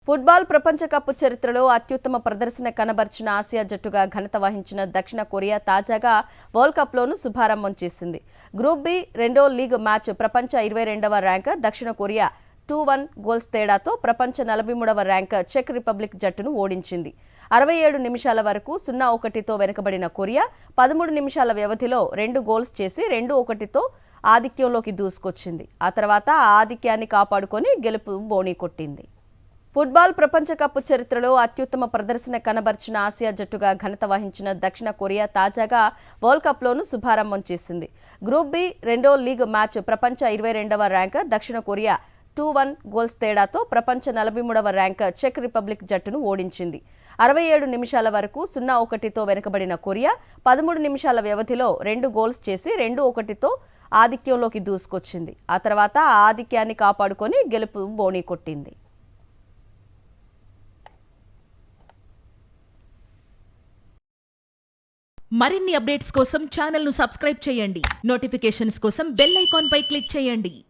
Football ప్రపంచ cup చరిత్రలో అత్యుత్తమ ప్రదర్శన కనబర్చిన ఆసియా జట్టుగా ఘనత వహించిన దక్షిణ కొరియా తాజాగా వరల్డ్ కప్లోనూ శుభారంభం చేసింది. గ్రూప్ బి రెండో లీగ్ మ్యాచ్ ప్రపంచ 22వ ర్యాంక్ దక్షిణ కొరియా 2-1 గోల్స్ తేడాతో ప్రపంచ 43వ ర్యాంక్ చెక్ రిపబ్లిక్ జట్టును ఓడించింది. 67 నిమిషాల వరకు 0-1తో వెనుకబడిన కొరియా 13 నిమిషాల వ్యవధిలో 2 గోల్స్ చేసి 2-1తో ఆధిక్యంలోకి దూసుకొచ్చింది. ఆ తర్వాత ఆ ఆధిక్యాన్ని కాపాడుకొని గెలుపు బోణీ కొట్టింది. ఫుట్బాల్ ప్రపంచ కప్ చరిత్రలో అత్యుత్తమ ప్రదర్శన కనబర్చిన ఆసియా జట్టుగా ఘనత వహించిన దక్షిణ కొరియా తాజాగా వరల్డ్ కప్లోనూ శుభారంభం చేసింది. గ్రూప్ బి రెండో లీగ్ మ్యాచ్ ప్రపంచ 22వ ర్యాంక్ దక్షిణ కొరియా 2-1 గోల్స్ తేడాతో ప్రపంచ 43వ ర్యాంక్ చెక్ రిపబ్లిక్ జట్టును ఓడించింది. 67 నిమిషాల వరకు 0-1తో వెనుకబడిన కొరియా 13 నిమిషాల వ్యవధిలో 2 గోల్స్ చేసి 2-1తో ఆధిక్యంలోకి దూసుకొచ్చింది. ఆ తర్వాత ఆ ఆధిక్యాన్ని కాపాడుకొని గెలుపు బోణీ కొట్టింది. మరిన్ని అప్డేట్స్ కోసం ఛానల్ ను సబ్స్క్రైబ్ చేయండి. నోటిఫికేషన్స్ కోసం బెల్ ఐకాన్ పై క్లిక్ చేయండి.